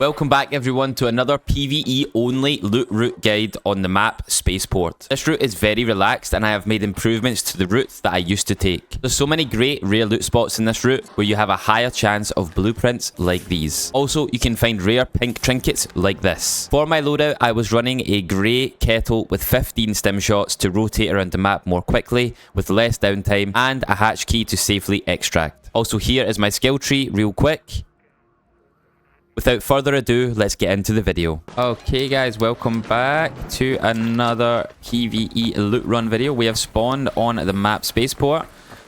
Welcome back everyone to another PvE only loot route guide on the map Spaceport. This route is very relaxed and I have made improvements to the routes that I used to take. There's so many great rare loot spots in this route where you have a higher chance of blueprints like these. Also, you can find rare pink trinkets like this. For my loadout, I was running a grey kettle with 15 stim shots to rotate around the map more quickly with less downtime and a hatch key to safely extract. Also, here is my skill tree real quick. Without further ado, let's get into the video. Okay guys, welcome back to another PvE loot run video. We have spawned on the map Spaceport.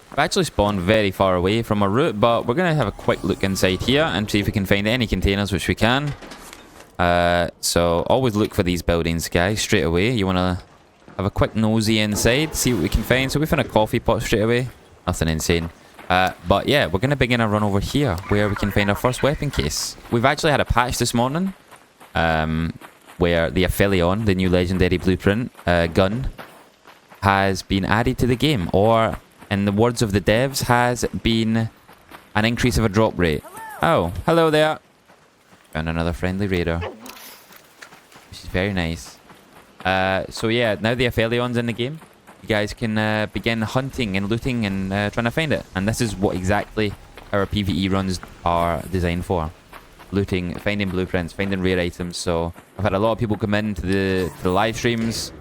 We've actually spawned very far away from our route, but we're going to have a quick look inside here and see if we can find any containers, which we can. So always look for these buildings, guys, straight away. You want to have a quick nosy inside, see what we can find. So we found a coffee pot straight away. Nothing insane. But yeah, we're going to begin a run over here where we can find our first weapon case. We've actually had a patch this morning where the Aphelion, the new legendary blueprint gun, has been added to the game. Or, in the words of the devs, has been an increase of a drop rate. Oh, hello there. Found another friendly raider, which is very nice. So yeah, now the Aphelion's in the game. You guys can begin hunting and looting and trying to find it. And this is what exactly our PvE runs are designed for. Looting, finding blueprints, finding rare items. So I've had a lot of people come in to the live streams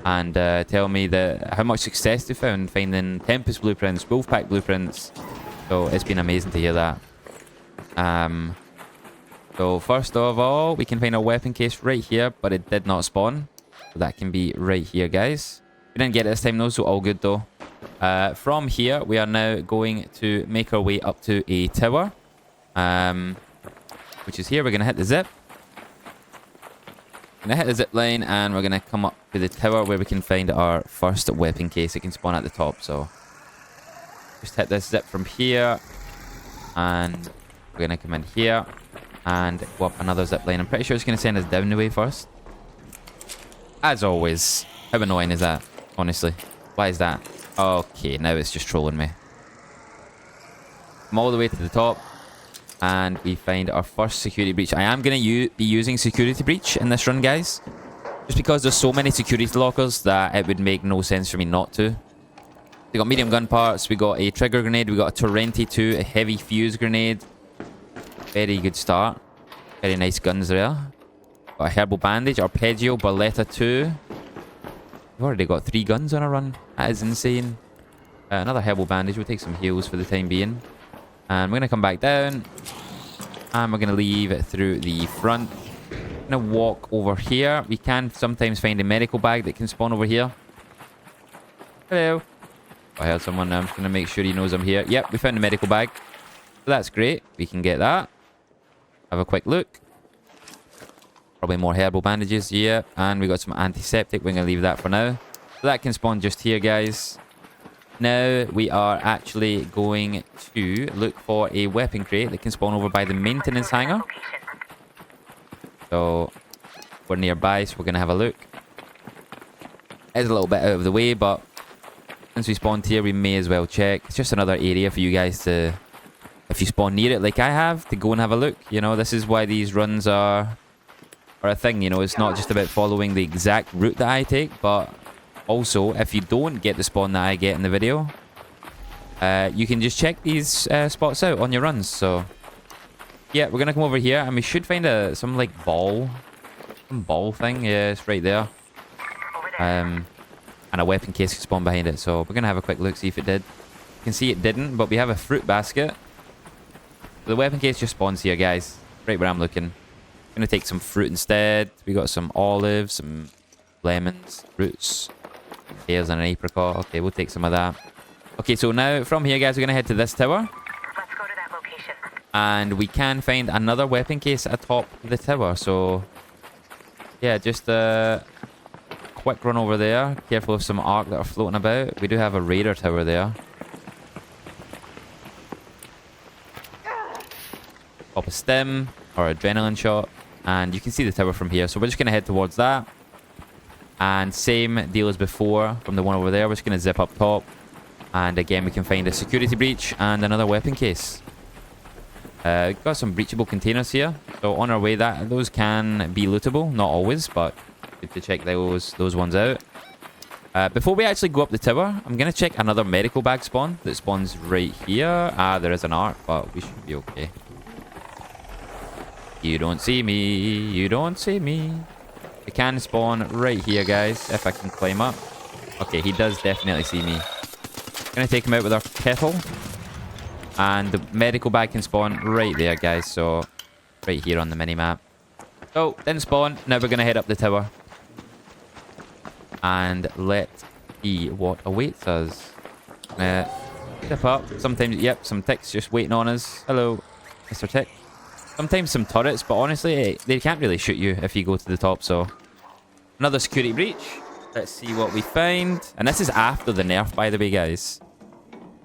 and tell me that how much success they found finding Tempest blueprints, Wolfpack blueprints. So it's been amazing to hear that. So first of all, we can find a weapon case right here, but it did not spawn. So that can be right here, guys. We didn't get it this time though, so all good though. From here, we are now going to make our way up to a tower. Which is here. We're going to hit the zip. Going to hit the zip line and we're going to come up to the tower where we can find our first weapon case. It can spawn at the top, so just hit this zip from here. And we're going to come in here and go up another zip line. I'm pretty sure it's going to send us down the way first. As always. How annoying is that? Honestly, why is that? Okay, now it's just trolling me. I'm all the way to the top and we find our first security breach. I am going to be using security breach in this run, guys, just because there's so many security lockers that it would make no sense for me not to. We got medium gun parts, we got a trigger grenade, we got a Torrenti 2, a heavy fuse grenade. Very good start. Very nice guns there. Got a herbal bandage, arpeggio, Barletta 2. We've already got 3 guns on a run. That is insane. Another herbal bandage. We'll take some heals for the time being. And we're going to come back down. And we're going to leave it through the front. I'm going to walk over here. We can sometimes find a medical bag that can spawn over here. Hello. I heard someone. I'm just going to make sure he knows I'm here. Yep, we found a medical bag. So that's great. We can get that. Have a quick look. Probably more herbal bandages, yeah. And we got some antiseptic. We're going to leave that for now. So that can spawn just here, guys. Now we are actually going to look for a weapon crate that can spawn over by the maintenance hangar. So we're nearby, so we're going to have a look. It's a little bit out of the way, but since we spawned here, we may as well check. It's just another area for you guys to, if you spawn near it like I have, to go and have a look. You know, this is why these runs are a thing, you know. It's not just about following the exact route that I take, but also if you don't get the spawn that I get in the video, you can just check these spots out on your runs. So yeah, we're gonna come over here and we should find some like ball thing. Yeah, it's right there. And a weapon case can spawn behind it, so we're gonna have a quick look, see if it did. You can see it didn't, but we have a fruit basket. The weapon case just spawns here, guys, right where I'm looking. Gonna take some fruit instead. We got some olives, some lemons, fruits, pears and an apricot. Okay, we'll take some of that. Okay, so now from here, guys, we're gonna head to this tower. Let's go to that location. And we can find another weapon case atop the tower. So yeah, just a quick run over there. Careful of some arc that are floating about. We do have a raider tower there. Pop a stim or adrenaline shot. And you can see the tower from here. So we're just going to head towards that. And same deal as before from the one over there. We're just going to zip up top. And again, we can find a security breach and another weapon case. Got some breachable containers here. So on our way, those can be lootable. Not always, but good to check those ones out. Before we actually go up the tower, I'm going to check another medical bag spawn that spawns right here. There is an arc, but we should be okay. You don't see me. You don't see me. It can spawn right here, guys, if I can climb up. Okay, he does definitely see me. Going to take him out with our kettle. And the medical bag can spawn right there, guys. So, right here on the mini-map. Oh, didn't spawn. Now we're going to head up the tower. And let's see what awaits us. Step up. Sometimes, yep, some ticks just waiting on us. Hello, Mr. Tick. Sometimes some turrets, but honestly, they can't really shoot you if you go to the top, so... Another security breach. Let's see what we find. And this is after the nerf, by the way, guys.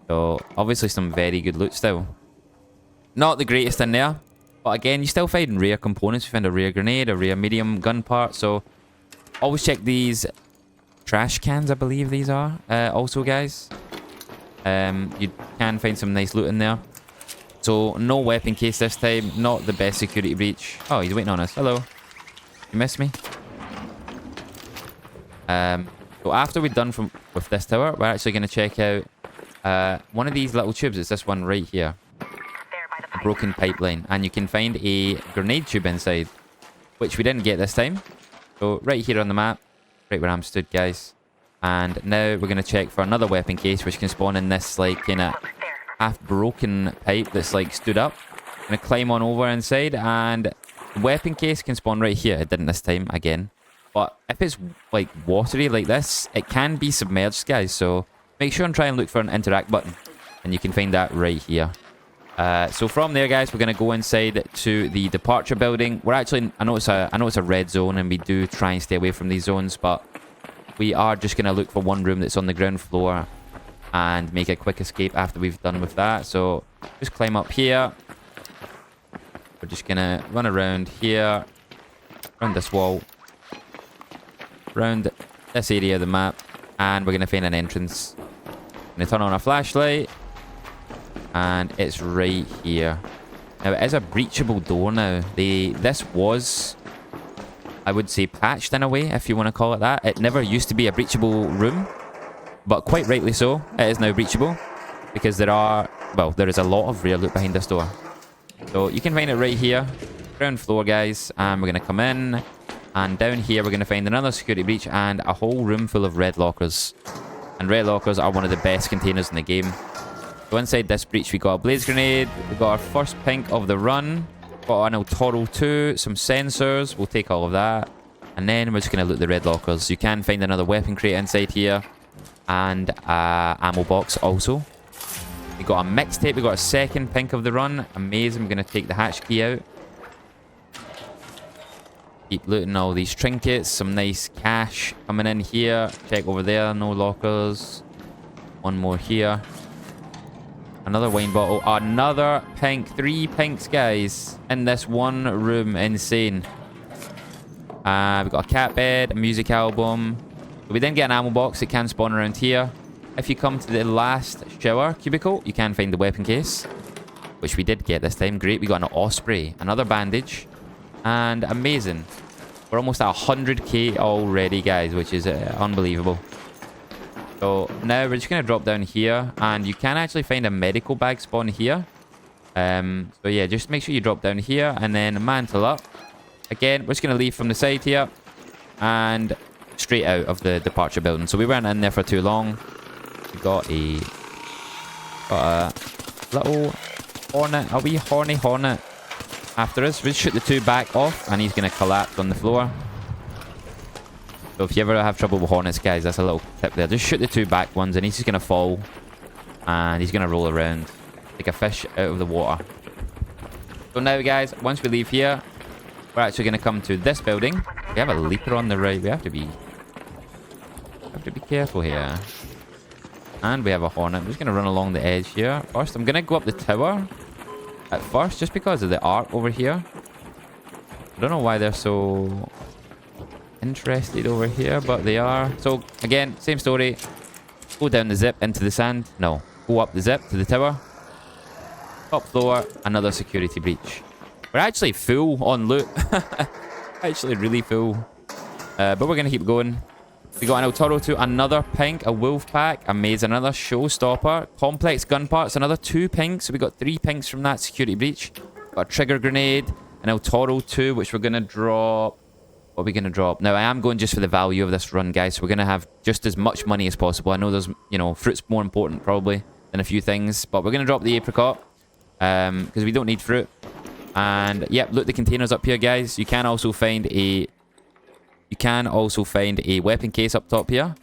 So, obviously some very good loot still. Not the greatest in there. But again, you still find rare components. You find a rare grenade, a rare medium gun part. So, always check these trash cans, I believe these are. Also, guys. You can find some nice loot in there. So, no weapon case this time. Not the best security breach. Oh, he's waiting on us. Hello. You missed me? So, after we're done with this tower, we're actually going to check out one of these little tubes. It's this one right here. A broken pipeline. And you can find a grenade tube inside, which we didn't get this time. So, right here on the map. Right where I'm stood, guys. And now we're going to check for another weapon case, which can spawn in this, like, kind of half-broken pipe that's, like, stood up. Going to climb on over inside, and the weapon case can spawn right here. It didn't this time, again. But if it's, like, watery like this, it can be submerged, guys. So make sure and try and look for an interact button. And you can find that right here. So from there, guys, we're going to go inside to the departure building. We're actually... I know it's a red zone, and we do try and stay away from these zones, but we are just going to look for one room that's on the ground floor and make a quick escape after we've done with that. So just climb up here. We're just going to run around here, around this wall, around this area of the map, and we're going to find an entrance. Going to turn on our flashlight, and it's right here. Now, it is a breachable door now. This was, I would say, patched in a way, if you want to call it that. It never used to be a breachable room, but quite rightly so, it is now breachable, because there is a lot of rare loot behind this door. So you can find it right here, ground floor, guys, and we're going to come in, and down here we're going to find another security breach and a whole room full of red lockers. And red lockers are one of the best containers in the game. So inside this breach we got a blaze grenade, we got our first pink of the run, got an El Toro 2, some sensors, we'll take all of that, and then we're just going to loot the red lockers. You can find another weapon crate inside here, and ammo box also. We got a mixtape, we got a second pink of the run, amazing. We're going to take the hatch key out. Keep looting all these trinkets, some nice cash coming in here. Check over there, no lockers. One more here. Another wine bottle, another pink, 3 pinks, guys, in this one room, insane. We've got a cat bed, a music album. We didn't get an ammo box, it can spawn around here. If you come to the last shower cubicle, you can find the weapon case, which we did get this time. Great, we got an osprey, another bandage, and amazing. We're almost at 100k already, guys, which is unbelievable. So now we're just going to drop down here, and you can actually find a medical bag spawn here. So yeah, just make sure you drop down here and then mantle up. Again, we're just going to leave from the side here and straight out of the departure building. So we weren't in there for too long. We got a little hornet, a wee horny hornet after us. We'll shoot the 2 back off, and he's going to collapse on the floor. So if you ever have trouble with hornets, guys, that's a little tip there. Just shoot the 2 back ones, and he's just going to fall, and he's going to roll around like a fish out of the water. So now, guys, once we leave here, we're actually going to come to this building. We have a leaper on the right. We have to be careful here. And we have a hornet. I'm just going to run along the edge here. First, I'm going to go up the tower at first, just because of the arc over here. I don't know why they're so interested over here, but they are. So, again, same story. Go down the zip into the sand. No, go up the zip to the tower. Top floor, another security breach. We're actually full on loot. Actually really full. But we're going to keep going. We got an El Toro 2, another pink, a wolf pack, a maze, another showstopper, complex gun parts, another 2 pinks. So we got 3 pinks from that security breach. Got a trigger grenade, an El Toro 2, which we're going to drop. What are we going to drop? Now, I am going just for the value of this run, guys. So we're going to have just as much money as possible. I know there's, you know, fruit's more important probably than a few things. But we're going to drop the apricot because we don't need fruit. And, yep, loot the containers up here, guys. You can also find a weapon case up top here.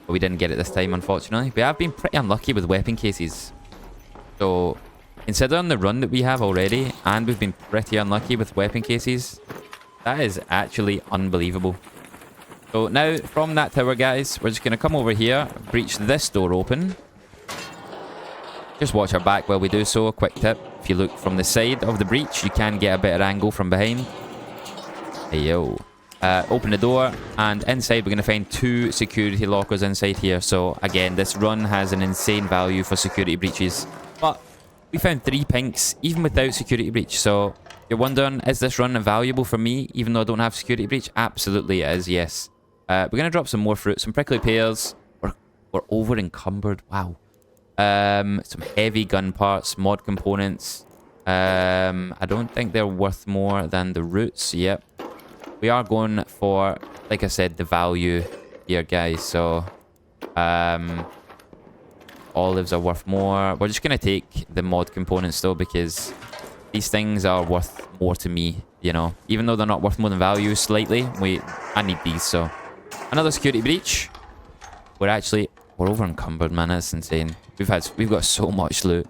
But we didn't get it this time, unfortunately. But I've been pretty unlucky with weapon cases. So, considering the run that we have already, and we've been pretty unlucky with weapon cases, that is actually unbelievable. So now, from that tower, guys, we're just going to come over here, breach this door open. Just watch our back while we do so. A quick tip. If you look from the side of the breach, you can get a better angle from behind. Hey, yo. Open the door, and inside we're going to find 2 security lockers inside here. So, again, this run has an insane value for security breaches. But we found 3 pinks, even without security breach. So, you're wondering, is this run valuable for me, even though I don't have security breach? Absolutely it is, yes. We're going to drop some more fruit, some prickly pears. We're over encumbered, wow. Some heavy gun parts, mod components. I don't think they're worth more than the roots, yep. We are going for, like I said, the value here, guys. So, olives are worth more. We're just going to take the mod components, though, because these things are worth more to me, you know. Even though they're not worth more than value slightly, I need these, so. Another security breach. We're over encumbered, man. That's insane. We've got so much loot.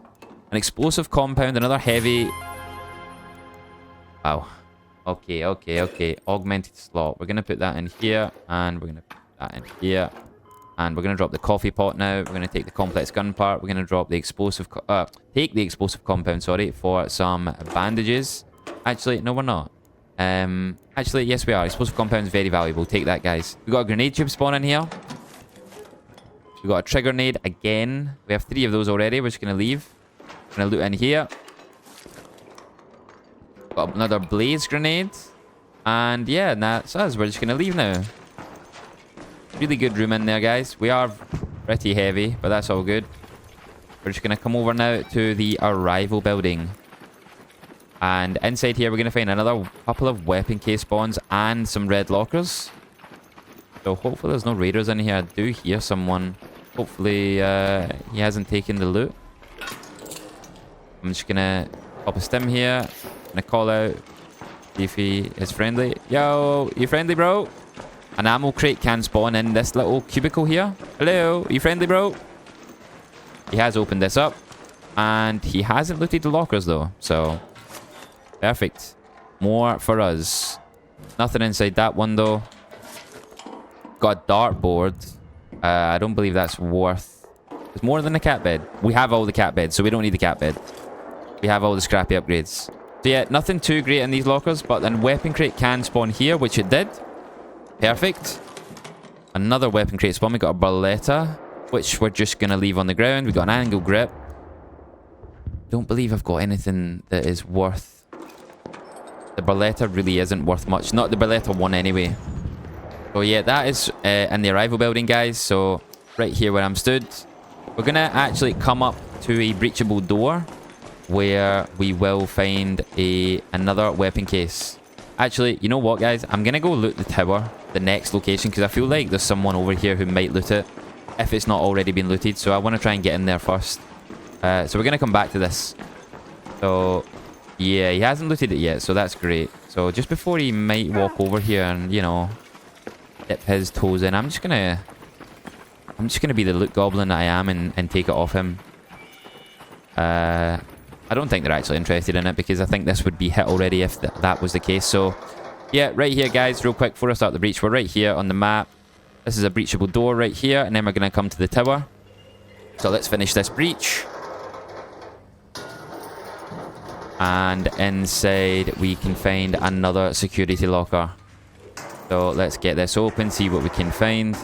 An explosive compound, another heavy. Wow. Okay. Augmented slot. We're going to put that in here. And we're going to put that in here. And we're going to drop the coffee pot now. We're going to take the complex gun part. We're going to drop the explosive... take the explosive compound, sorry, for some bandages. Actually, no, we're not. Actually, yes, we are. Explosive compound is very valuable. Take that, guys. We got a grenade tube spawn in here. We got a trigger grenade again. We have 3 of those already. We're just going to leave. We're going to loot in here. Got another blaze grenade. And yeah, that's us. We're just going to leave now. Really good room in there, guys. We are pretty heavy, but that's all good. We're just going to come over now to the arrival building. And inside here, we're going to find another couple of weapon case spawns and some red lockers. So hopefully there's no raiders in here. I do hear someone. Hopefully he hasn't taken the loot. I'm just going to pop a stim here. I'm going to call out. See if he is friendly. Yo, you friendly, bro? An ammo crate can spawn in this little cubicle here. Hello, are you friendly, bro? He has opened this up. And he hasn't looted the lockers, though. So, perfect. More for us. Nothing inside that one, though. Got a dartboard. I don't believe that's worth... It's more than a cat bed. We have all the cat beds, so we don't need the cat bed. We have all the scrappy upgrades. So yeah, nothing too great in these lockers, but then weapon crate can spawn here, which it did. Perfect. Another weapon crate spawn. We got a Beretta, which we're just going to leave on the ground. We got an angle grip. Don't believe I've got anything that is worth... The Beretta really isn't worth much. Not the Beretta one anyway. So yeah, that is in the arrival building, guys. So right here where I'm stood. We're going to actually come up to a breachable door where we will find another weapon case. Actually, you know what, guys? I'm going to go loot the tower, the next location, because I feel like there's someone over here who might loot it if it's not already been looted. So I want to try and get in there first. So we're going to come back to this. So yeah, he hasn't looted it yet, so that's great. So just before he might walk over here and, you know, dip his toes in, I'm just gonna be the loot goblin I am and take it off him. I don't think they're actually interested in it because I think this would be hit already if that was the case. So yeah, right here, guys, real quick before I start the breach, we're right here on the map. This is a breachable door right here, and then we're gonna come to the tower. So let's finish this breach. And inside we can find another security locker. So let's get this open, see what we can find.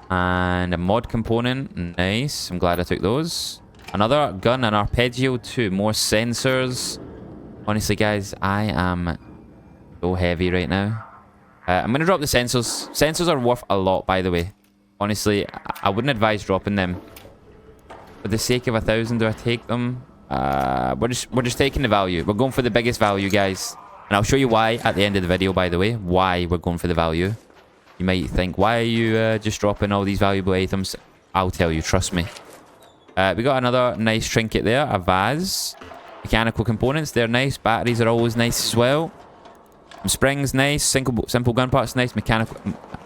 And a mod component. Nice. I'm glad I took those. Another gun, an arpeggio too. More sensors. Honestly, guys, I am so heavy right now. I'm going to drop the sensors. Sensors are worth a lot, by the way. Honestly, I wouldn't advise dropping them. For the sake of 1,000, do I take them? We're just taking the value. We're going for the biggest value, guys. And I'll show you why at the end of the video, by the way. Why we're going for the value. You might think, why are you just dropping all these valuable items? I'll tell you, trust me. We got another nice trinket there. A vase. Mechanical components, they're nice. Batteries are always nice as well. Some springs, nice. Simple gun parts, nice. Mechanical,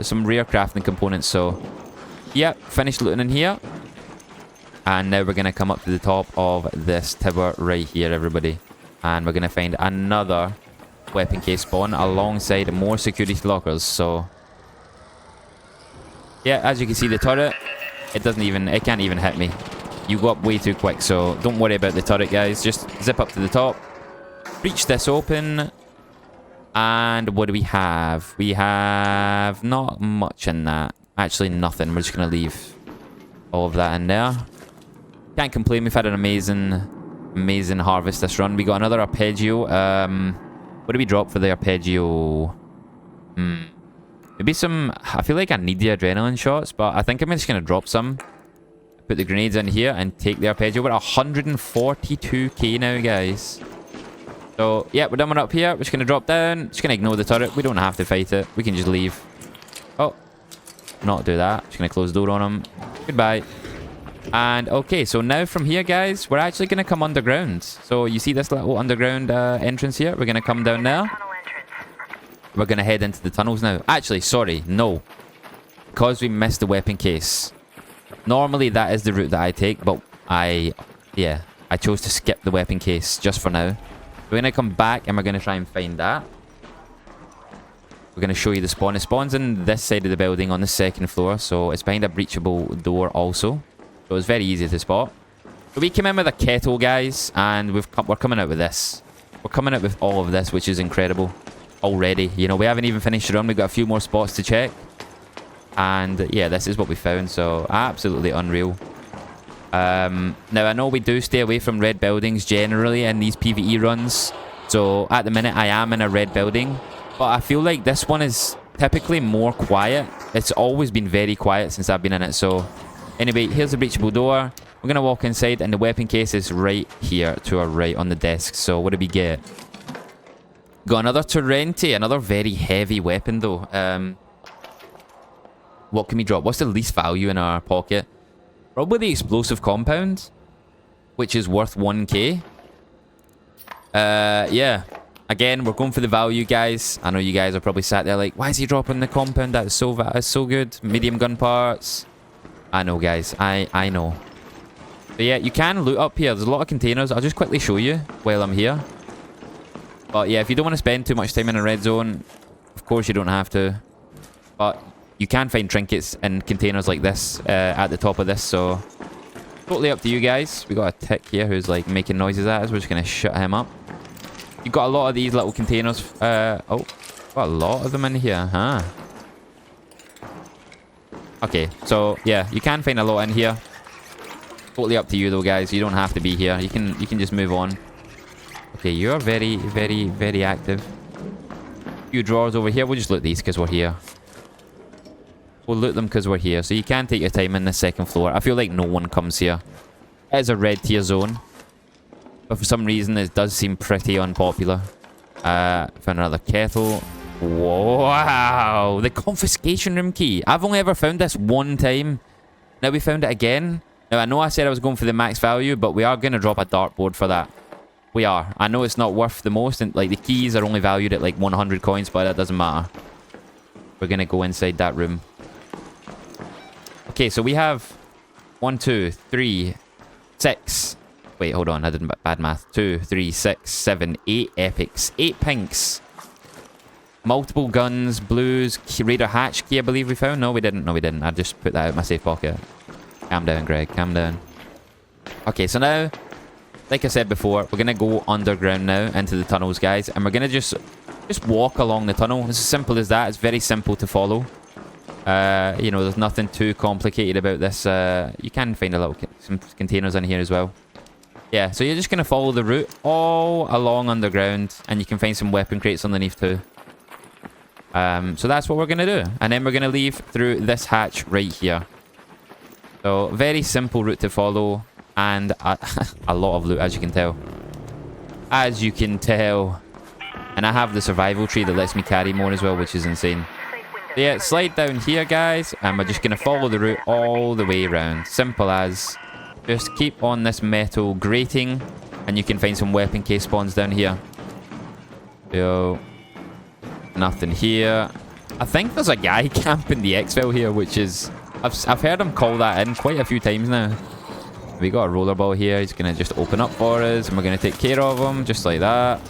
some rare crafting components. So, yep, finished looting in here. And now we're going to come up to the top of this tower right here, everybody. And we're going to find another weapon case spawn alongside more security lockers. So, yeah, as you can see, the turret, it can't even hit me. You go up way too quick, so don't worry about the turret, guys. Just zip up to the top. Breach this open. And what do we have? We have not much in that. Actually, nothing. We're just going to leave all of that in there. Can't complain. We've had an amazing harvest this run. We got another arpeggio. What do we drop for the arpeggio? Maybe some... I feel like I need the adrenaline shots, but I think I'm just going to drop some. Put the grenades in here and take the arpeggio. We're at 142k now, guys. So, yeah, we're done one up here. We're just going to drop down. Just going to ignore the turret. We don't have to fight it. We can just leave. Oh. Not do that. Just going to close the door on him. Goodbye. And, okay, so now from here, guys, we're actually going to come underground. So, you see this little underground entrance here? We're going to come down there. We're going to head into the tunnels now. Actually, sorry, no. Because we missed the weapon case. Normally, that is the route that I take, but I chose to skip the weapon case just for now. We're going to come back and we're going to try and find that. We're going to show you the spawn. It spawns in this side of the building on the second floor, so it's behind a breachable door also. So it's very easy to spot. So we came in with a kettle, guys, and we're coming out with this. We're coming out with all of this, which is incredible already. You know, we haven't even finished the run. We've got a few more spots to check. And yeah, this is what we found, so absolutely unreal. Now, I know we do stay away from red buildings generally in these PvE runs. So at the minute, I am in a red building. But I feel like this one is typically more quiet. It's always been very quiet since I've been in it. So anyway, here's the breachable door. We're going to walk inside, and the weapon case is right here to our right on the desk. So what do we get? Got another Torrente, another very heavy weapon though. What can we drop? What's the least value in our pocket? Probably the explosive compound, which is worth 1k. Yeah. Again, we're going for the value, guys. I know you guys are probably sat there like, why is he dropping the compound? That's so good. Medium gun parts. I know, guys. I know. But yeah, you can loot up here. There's a lot of containers. I'll just quickly show you while I'm here. But yeah, if you don't want to spend too much time in a red zone, of course you don't have to. But you can find trinkets in containers like this at the top of this, so totally up to you guys. We got a tick here who's like making noises at us. We're just going to shut him up. You got a lot of these little containers. Oh, got a lot of them in here, huh? Okay, so yeah, you can find a lot in here. Totally up to you though, guys. You don't have to be here. You can just move on. Okay, you're very active. A few drawers over here. We'll just loot these because we're here. We'll loot them because we're here. So you can take your time in the second floor. I feel like no one comes here. It is a red tier zone. But for some reason, it does seem pretty unpopular. Found another kettle. Wow. The confiscation room key. I've only ever found this one time. Now we found it again. Now, I know I said I was going for the max value, but we are going to drop a dartboard for that. We are. I know it's not worth the most. And like the keys are only valued at like 100 coins, but that doesn't matter. We're going to go inside that room. Okay, so we have 1, 2, 3, 6. Wait, hold on. I did bad math. 2, 3, 6, 7, 8 epics. 8 pinks. Multiple guns, blues, Raider hatch key, I believe we found. No, we didn't. No, we didn't. I just put that out of my safe pocket. Calm down, Greg. Calm down. Okay, so now, like I said before, we're going to go underground now into the tunnels, guys. And we're going to just walk along the tunnel. It's as simple as that. It's very simple to follow. You know, there's nothing too complicated about this. You can find a little some containers in here as well. Yeah, so you're just going to follow the route all along underground, and you can find some weapon crates underneath too. So that's what we're going to do. And then we're going to leave through this hatch right here. So, very simple route to follow, and a lot of loot, as you can tell. As you can tell. And I have the survival tree that lets me carry more as well, which is insane. So yeah, slide down here, guys, and we're just going to follow the route all the way around. Simple as. Just keep on this metal grating, and you can find some weapon case spawns down here. So, nothing here. I think there's a guy camping the exfil here, which is... I've heard him call that in quite a few times now. We got a rollerball here. He's going to just open up for us, and we're going to take care of him, just like that.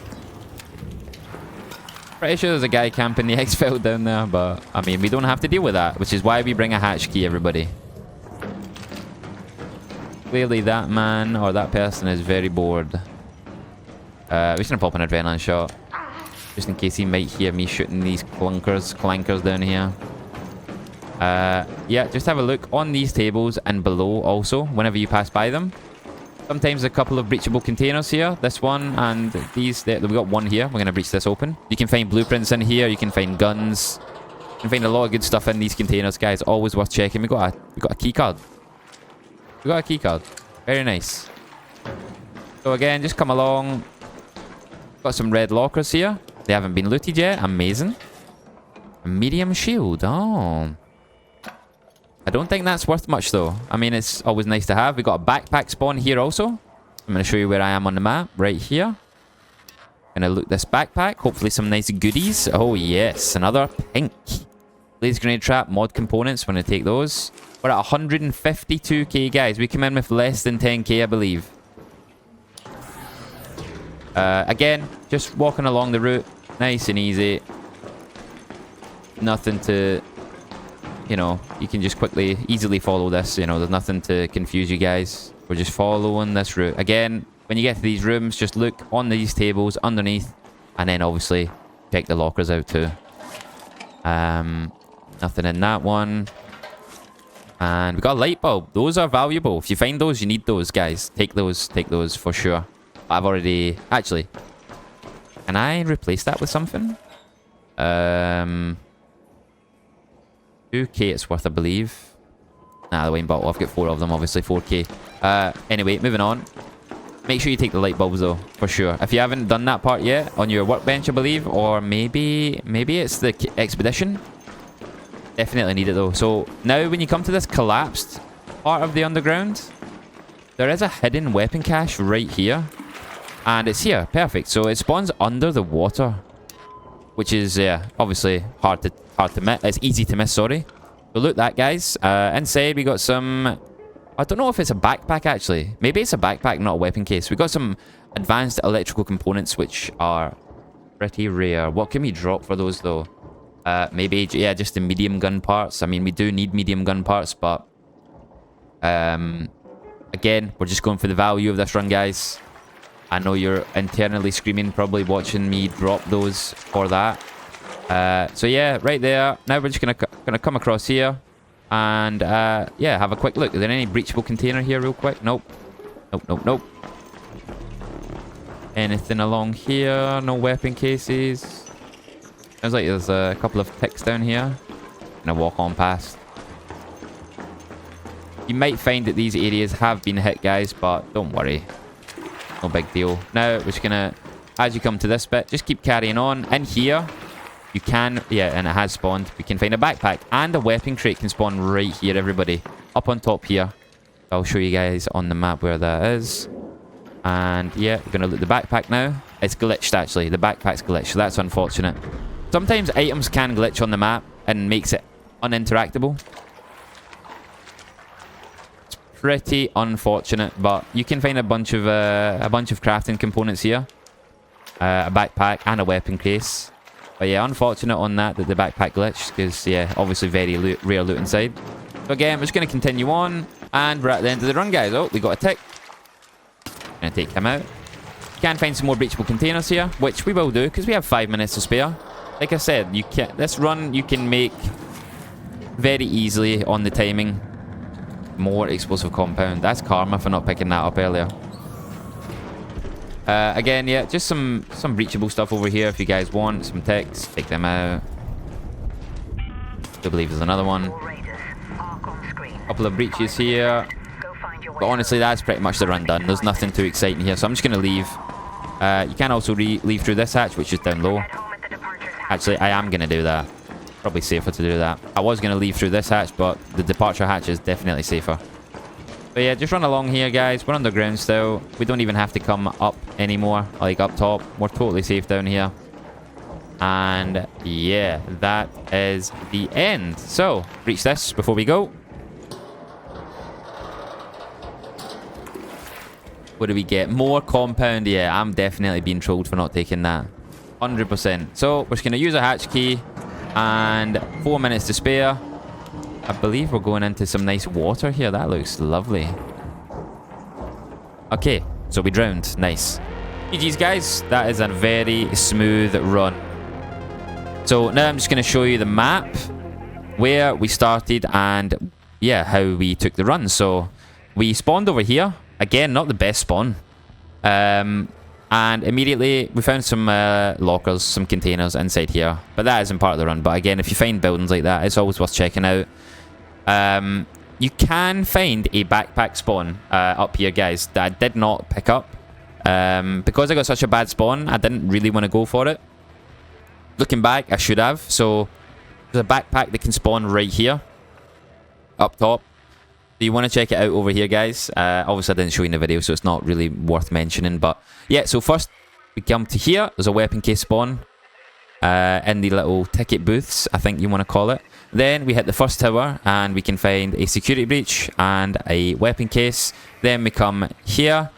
Pretty sure there's a guy camping the exfil down there, but, I mean, we don't have to deal with that, which is why we bring a hatch key, everybody. Clearly that man or that person is very bored. We're just gonna pop an adrenaline shot. Just in case he might hear me shooting these clankers down here. Yeah, just have a look on these tables and below also, whenever you pass by them. Sometimes a couple of breachable containers here. This one and these. We've got one here. We're gonna breach this open. You can find blueprints in here. You can find guns. You can find a lot of good stuff in these containers, guys. Always worth checking. We got a key card. We got a key card. Very nice. So again, just come along. Got some red lockers here. They haven't been looted yet. Amazing. A medium shield. Oh. I don't think that's worth much though. I mean, it's always nice to have. We got a backpack spawn here also. I'm going to show you where I am on the map. Right here. Gonna loot this backpack. Hopefully some nice goodies. Oh yes. Another pink. Blaze grenade trap. Mod components. We're going to take those. We're at 152k, guys. We come in with less than 10k, I believe. Again, just walking along the route. Nice and easy. Nothing to... You know, you can just easily follow this. You know, there's nothing to confuse you guys. We're just following this route. Again, when you get to these rooms, just look on these tables underneath. And then, obviously, check the lockers out too. Nothing in that one. And we got a light bulb. Those are valuable. If you find those, you need those, guys. Take those for sure. I've already... Actually, can I replace that with something? 2k it's worth, I believe. Nah, the wine bottle. I've got 4 of them, obviously. 4k. Anyway, moving on. Make sure you take the light bulbs, though, for sure. If you haven't done that part yet, on your workbench, I believe. Or maybe it's the expedition. Definitely need it though. So now when you come to this collapsed part of the underground, there is a hidden weapon cache right here. And it's here. Perfect. So it spawns under the water. Which is obviously hard to miss. It's easy to miss, sorry. So loot that, guys. Inside we got some... I don't know if it's a backpack actually. Maybe it's a backpack, not a weapon case. We got some advanced electrical components which are pretty rare. What can we drop for those though? Maybe, yeah, just the medium gun parts. I mean, we do need medium gun parts, but... again, we're just going for the value of this run, guys. I know you're internally screaming, probably watching me drop those for that. So yeah, right there. Now we're just gonna come across here. And, yeah, have a quick look. Is there any breachable container here real quick? Nope. Nope. Anything along here? No weapon cases. Sounds like there's a couple of ticks down here. Gonna walk on past. You might find that these areas have been hit, guys, but don't worry. No big deal. Now, we're just gonna, as you come to this bit, just keep carrying on. In here, you can, yeah, and it has spawned. We can find a backpack and a weapon crate can spawn right here, everybody. Up on top here. I'll show you guys on the map where that is. And yeah, we're gonna loot the backpack now. It's glitched, actually. The backpack's glitched, so that's unfortunate. Sometimes items can glitch on the map and makes it uninteractable. It's pretty unfortunate, but you can find a bunch of crafting components here. A backpack and a weapon case. But yeah, unfortunate on that the backpack glitched, because yeah, obviously very rare loot inside. So again, we're just going to continue on, and we're at the end of the run, guys. Oh, we got a tick. Gonna take him out. Can find some more breachable containers here, which we will do because we have 5 minutes to spare. Like I said, this run you can make very easily on the timing. more explosive compound. That's karma for not picking that up earlier. Again, yeah, just some breachable stuff over here if you guys want. Some ticks, take them out. I believe there's another one. Couple of breaches here. But honestly, that's pretty much the run done. There's nothing too exciting here, so I'm just going to leave. You can also leave through this hatch, which is down low. Actually, I am going to do that. Probably safer to do that. I was going to leave through this hatch, but the departure hatch is definitely safer. But yeah, just run along here, guys. We're underground still. We don't even have to come up anymore, like up top. We're totally safe down here. And yeah, that is the end. So, reach this before we go. What do we get? More compound. Yeah, I'm definitely being trolled for not taking that. 100%. So, we're just going to use a hatch key. And 4 minutes to spare. I believe we're going into some nice water here. That looks lovely. Okay, so we drowned. Nice. GG's, guys. That is a very smooth run. So now I'm just going to show you the map, where we started, and yeah, how we took the run. So we spawned over here. Again, not the best spawn. And immediately we found some lockers, some containers inside here. But that isn't part of the run. But again, if you find buildings like that, it's always worth checking out. You can find a backpack spawn up here, guys, that I did not pick up. Because I got such a bad spawn, I didn't really want to go for it. Looking back, I should have. So there's a backpack that can spawn right here, up top. So you want to check it out over here, guys. Obviously, I didn't show you in the video, so it's not really worth mentioning. But yeah, so first we come to here. There's a weapon case spawn in the little ticket booths, I think you want to call it. Then we hit the first tower, and we can find a security breach and a weapon case. Then we come here.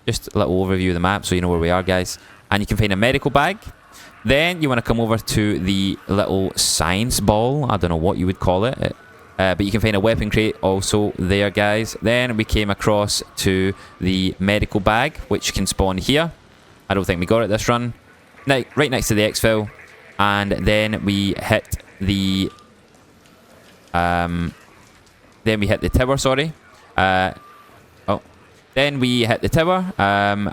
Just a little overview of the map, so you know where we are, guys. And you can find a medical bag. Then you want to come over to the little science ball. I don't know what you would call it. But you can find a weapon crate also there, guys. Then we came across to the medical bag, which can spawn here. I don't think we got it this run. Now, right next to the exfil. And then we hit the... then we hit the tower, sorry. Then we hit the tower.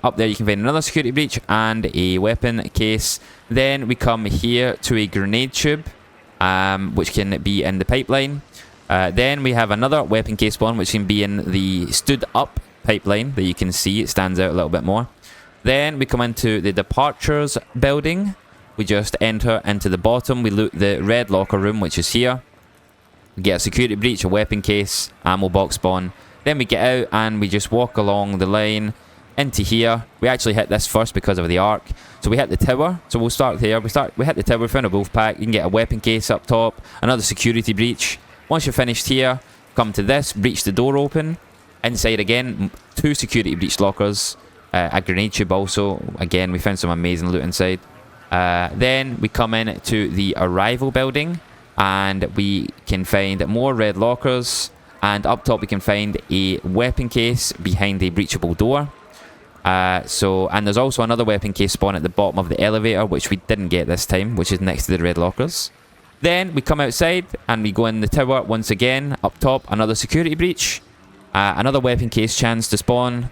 Up there you can find another security breach and a weapon case. Then we come here to a grenade tube, which can be in the pipeline. Then we have another weapon case spawn, which can be in the stood up pipeline that you can see. It stands out a little bit more. Then we come into the departures building. We just enter into the bottom. We loot the red locker room, which is here. We get a security breach, a weapon case, ammo box spawn. Then we get out and we just walk along the line into here. We actually hit this first because of the arc. So we hit the tower. So we'll start here. We hit the tower, we found a wolf pack. You can get a weapon case up top, another security breach. Once you're finished here, come to this, breach the door open. Inside again, 2 security breach lockers, a grenade tube also. Again, we found some amazing loot inside. Then we come in to the arrival building and we can find more red lockers. And up top we can find a weapon case behind a breachable door. And there's also another weapon case spawn at the bottom of the elevator, which we didn't get this time, which is next to the red lockers. Then we come outside and we go in the tower once again. Up top, another security breach. Another weapon case chance to spawn.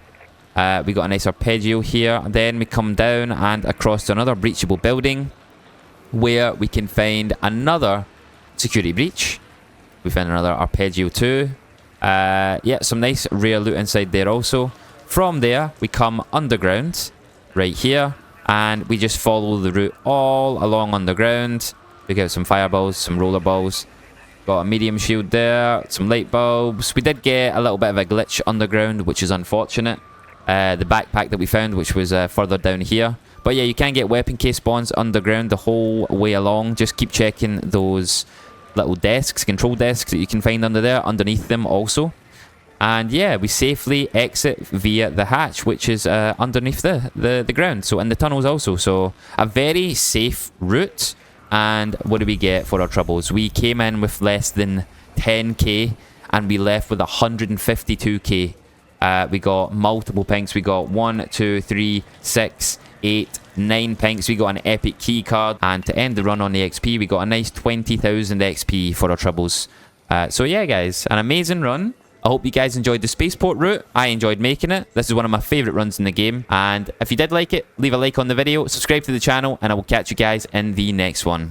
We got a nice arpeggio here. Then we come down and across to another breachable building, where we can find another security breach. We found another arpeggio too. Yeah, some nice rare loot inside there also. From there, we come underground, right here, and we just follow the route all along underground. We get some fireballs, some roller balls. Got a medium shield there, some light bulbs. We did get a little bit of a glitch underground, which is unfortunate. The backpack that we found, which was further down here. But yeah, you can get weapon case spawns underground the whole way along. Just keep checking those little desks, control desks that you can find under there, underneath them also. And yeah, we safely exit via the hatch, which is underneath the ground, so in the tunnels also. So a very safe route. And what do we get for our troubles? We came in with less than 10k and we left with 152k. We got multiple pinks. We got 1, 2, 3, 6, 8, 9 pinks. We got an epic key card, and to end the run on the XP, we got a nice 20,000 XP for our troubles. So yeah, guys, an amazing run. I hope you guys enjoyed the Spaceport route. I enjoyed making it. This is one of my favourite runs in the game. And if you did like it, leave a like on the video, subscribe to the channel, and I will catch you guys in the next one.